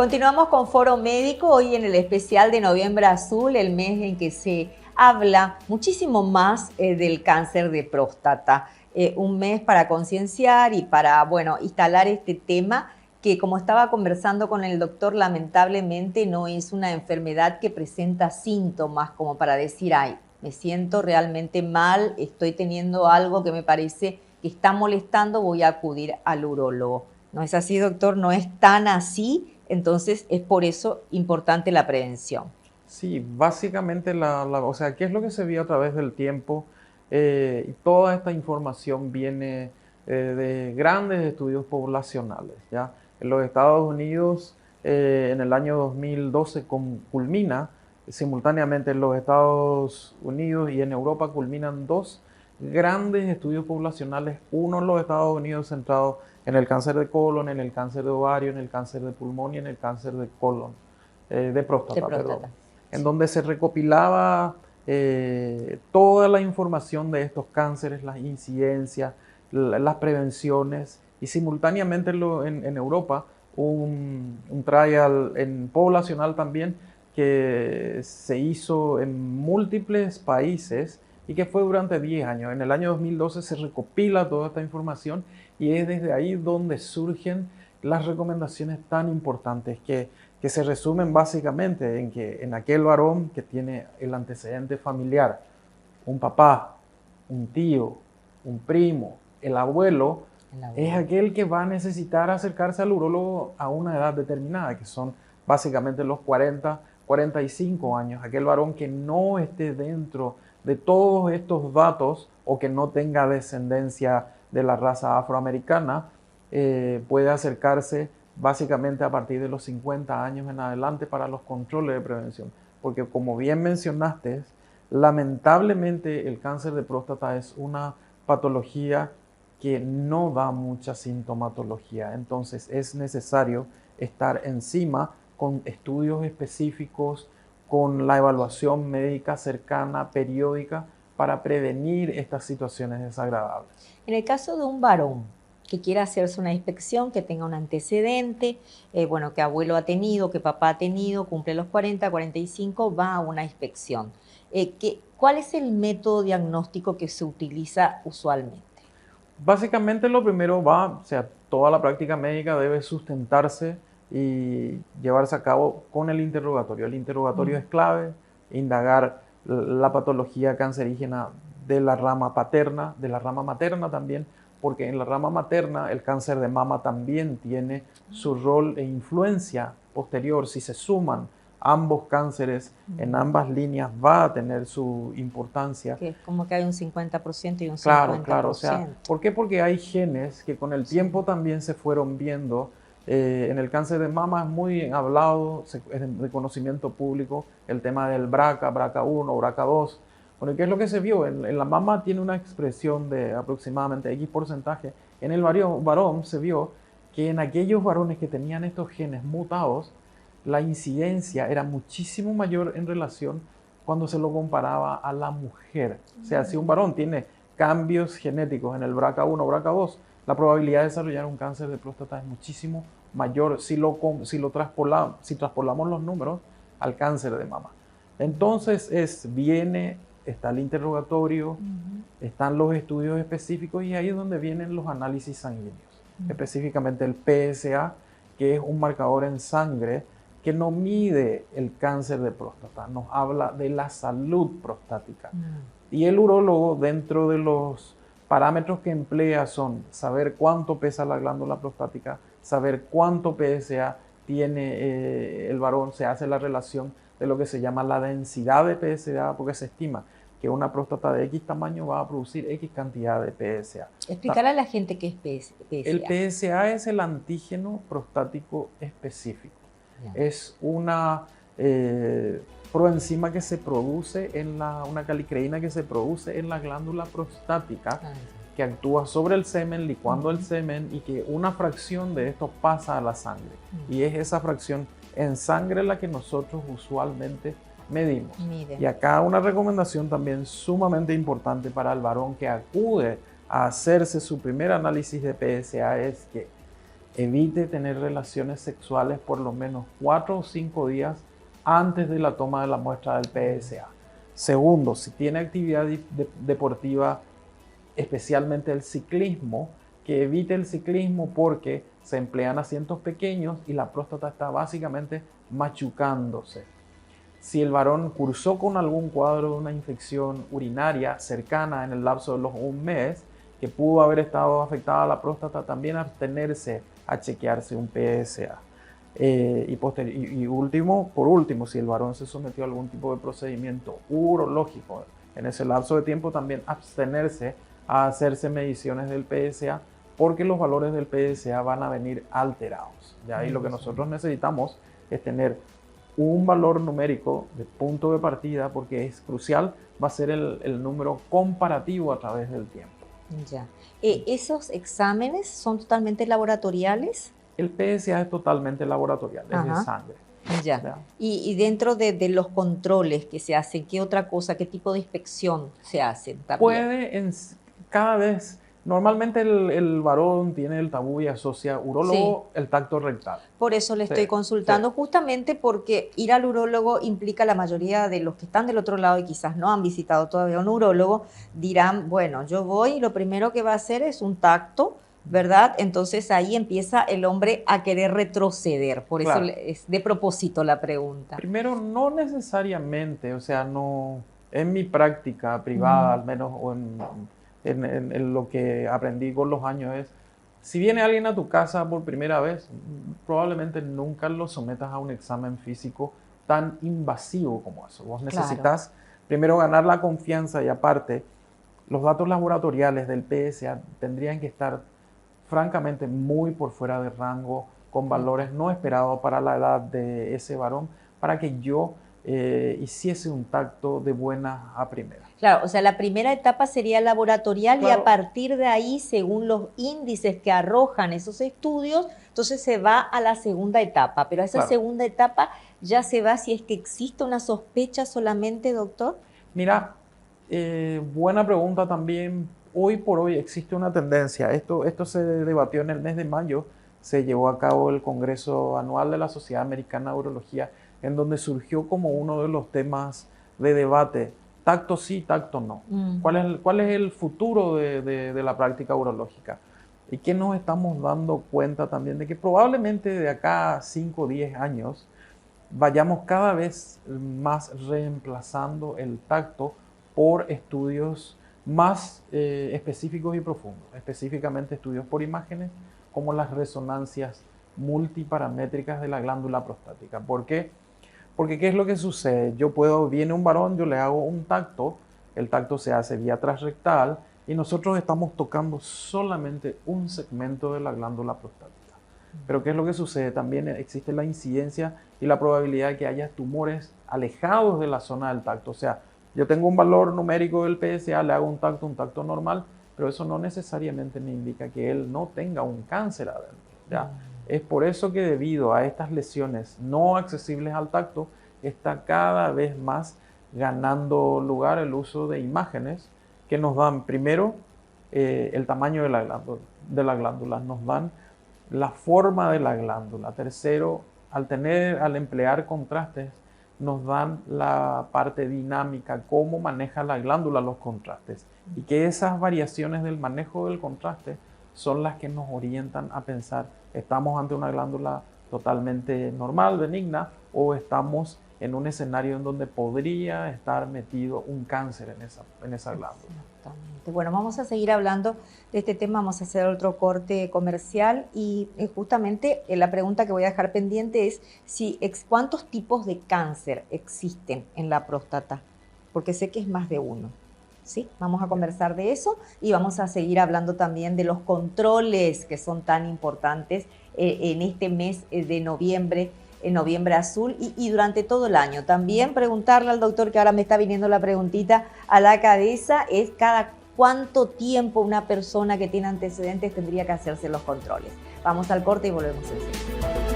Continuamos con Foro Médico, hoy en el especial de Noviembre Azul, el mes en que se habla muchísimo más del cáncer de próstata. Un mes para concienciar y para, bueno, instalar este tema que, como estaba conversando con el doctor, lamentablemente no es una enfermedad que presenta síntomas como para decir, ay, me siento realmente mal, estoy teniendo algo que me parece que está molestando, voy a acudir al urólogo. ¿No es así, doctor? No es tan así. Entonces, es por eso importante la prevención. Sí, básicamente, o sea, ¿qué es lo que se vio a través del tiempo? Y toda esta información viene de grandes estudios poblacionales, ¿ya? En los Estados Unidos, en el año 2012 culmina, simultáneamente en los Estados Unidos y en Europa culminan dos grandes estudios poblacionales, uno en los Estados Unidos centrado en el cáncer de colon, en el cáncer de ovario, en el cáncer de pulmón y en el cáncer de colon, de próstata, perdón, en donde se recopilaba toda la información de estos cánceres, las incidencias, las prevenciones, y simultáneamente en Europa un trial poblacional también que se hizo en múltiples países y que fue durante 10 años. En el año 2012 se recopila toda esta información y es desde ahí donde surgen las recomendaciones tan importantes que se resumen básicamente en que en aquel varón que tiene el antecedente familiar, un papá, un tío, un primo, el abuelo, es aquel que va a necesitar acercarse al urólogo a una edad determinada, que son básicamente los 40, 45 años. Aquel varón que no esté dentro de todos estos datos o que no tenga descendencia de la raza afroamericana, puede acercarse básicamente a partir de los 50 años en adelante para los controles de prevención. Porque como bien mencionaste, lamentablemente el cáncer de próstata es una patología que no da mucha sintomatología. Entonces es necesario estar encima con estudios específicos, con la evaluación médica cercana, periódica, para prevenir estas situaciones desagradables. En el caso de un varón que quiera hacerse una inspección, que tenga un antecedente, bueno, que abuelo ha tenido, que papá ha tenido, cumple los 40, 45, va a una inspección. ¿Cuál es el método diagnóstico que se utiliza usualmente? Básicamente lo primero o sea, toda la práctica médica debe sustentarse y llevarse a cabo con el interrogatorio. El interrogatorio es clave, indagar la patología cancerígena de la rama paterna, de la rama materna también, porque en la rama materna el cáncer de mama también tiene su rol e influencia posterior. Si se suman ambos cánceres en ambas líneas, va a tener su importancia. Que es como que hay un 50% y un 50%. Claro, o sea, ¿por qué? Porque hay genes que con el tiempo también se fueron viendo. En el cáncer de mama es muy hablado, es de conocimiento público, el tema del BRCA, BRCA1, BRCA2. Bueno, ¿qué es lo que se vio? En la mama tiene una expresión de aproximadamente X porcentaje. En el varón se vio que en aquellos varones que tenían estos genes mutados, la incidencia era muchísimo mayor en relación cuando se lo comparaba a la mujer. O sea, si un varón tiene cambios genéticos en el BRCA1 o BRCA2, la probabilidad de desarrollar un cáncer de próstata es muchísimo mayor si traspolamos los números al cáncer de mama. Entonces está el interrogatorio, están los estudios específicos y ahí es donde vienen los análisis sanguíneos. Específicamente el PSA, que es un marcador en sangre que no mide el cáncer de próstata, nos habla de la salud prostática. Y el urólogo, dentro de los parámetros que emplea, son saber cuánto pesa la glándula prostática, saber cuánto PSA tiene el varón, se hace la relación de lo que se llama la densidad de PSA, porque se estima que una próstata de X tamaño va a producir X cantidad de PSA. Explicar a la gente qué es PSA. El PSA es el antígeno prostático específico. Es una proenzima que se produce una calicreína que se produce en la glándula prostática, que actúa sobre el semen, licuando el semen, y que una fracción de esto pasa a la sangre. Y es esa fracción en sangre la que nosotros usualmente medimos. Y acá una recomendación también sumamente importante para el varón que acude a hacerse su primer análisis de PSA es que evite tener relaciones sexuales por lo menos 4 o 5 días antes de la toma de la muestra del PSA. Segundo, si tiene actividad deportiva, especialmente el ciclismo, que evite el ciclismo porque se emplean asientos pequeños y la próstata está básicamente machucándose. Si el varón cursó con algún cuadro de una infección urinaria cercana en el lapso de los 1 mes, que pudo haber estado afectada la próstata, también abstenerse a chequearse un PSA. Por último, si el varón se sometió a algún tipo de procedimiento urológico en ese lapso de tiempo, también abstenerse a hacerse mediciones del PSA, porque los valores del PSA van a venir alterados. ¿Ya? Y lo que nosotros necesitamos es tener un valor numérico de punto de partida, porque es crucial, va a ser el número comparativo a través del tiempo. Ya. ¿Esos exámenes son totalmente laboratoriales? El PSA es totalmente laboratorial, es de sangre. Ya. ¿Ya? Y dentro de los controles que se hacen, ¿qué otra cosa, qué tipo de inspección se hace también? Cada vez, normalmente el varón tiene el tabú y asocia urólogo, el tacto rectal. Por eso le estoy consultando, justamente porque ir al urólogo implica, la mayoría de los que están del otro lado y quizás no han visitado todavía un urólogo, dirán, bueno, yo voy y lo primero que va a hacer es un tacto, ¿verdad? Entonces ahí empieza el hombre a querer retroceder, por eso es de propósito la pregunta. Primero, no necesariamente, o sea, no, en mi práctica privada al menos, o en lo que aprendí con los años es, si viene alguien a tu casa por primera vez, probablemente nunca lo sometas a un examen físico tan invasivo como eso. Vos necesitas primero ganar la confianza, y aparte, los datos laboratoriales del PSA tendrían que estar francamente muy por fuera de rango, con valores no esperados para la edad de ese varón, para que yo hiciese un tacto de buena a primera. Claro, o sea, la primera etapa sería laboratorial, y a partir de ahí, según los índices que arrojan esos estudios, entonces se va a la segunda etapa. Pero a esa segunda etapa ya se va si es que existe una sospecha solamente, doctor. Mira, buena pregunta también. Hoy por hoy existe una tendencia. Esto se debatió en el mes de mayo. Se llevó a cabo el Congreso Anual de la Sociedad Americana de Urología, en donde surgió como uno de los temas de debate, tacto sí, tacto no. ¿Cuál es el futuro de la práctica urológica? Y que nos estamos dando cuenta también de que probablemente de acá a 5 o 10 años vayamos cada vez más reemplazando el tacto por estudios más específicos y profundos, específicamente estudios por imágenes, como las resonancias multiparamétricas de la glándula prostática. ¿Por qué? Porque ¿qué es lo que sucede? Viene un varón, yo le hago un tacto, el tacto se hace vía transrectal y nosotros estamos tocando solamente un segmento de la glándula prostática. Pero ¿qué es lo que sucede? También existe la incidencia y la probabilidad de que haya tumores alejados de la zona del tacto. O sea, yo tengo un valor numérico del PSA, le hago un tacto normal, pero eso no necesariamente me indica que él no tenga un cáncer adentro, ¿ya? Es por eso que debido a estas lesiones no accesibles al tacto, está cada vez más ganando lugar el uso de imágenes que nos dan primero el tamaño de la glándula, nos dan la forma de la glándula. Tercero, al emplear contrastes, nos dan la parte dinámica, cómo maneja la glándula los contrastes, y que esas variaciones del manejo del contraste son las que nos orientan a pensar, ¿estamos ante una glándula totalmente normal, benigna, o estamos en un escenario en donde podría estar metido un cáncer en esa glándula? Exactamente. Bueno, vamos a seguir hablando de este tema, vamos a hacer otro corte comercial, y justamente la pregunta que voy a dejar pendiente es ¿cuántos tipos de cáncer existen en la próstata? Porque sé que es más de uno. ¿Sí? Vamos a conversar de eso y vamos a seguir hablando también de los controles que son tan importantes en este mes de noviembre, en Noviembre Azul, y durante todo el año. También preguntarle al doctor, que ahora me está viniendo la preguntita a la cabeza, es cada cuánto tiempo una persona que tiene antecedentes tendría que hacerse los controles. Vamos al corte y volvemos enseguida.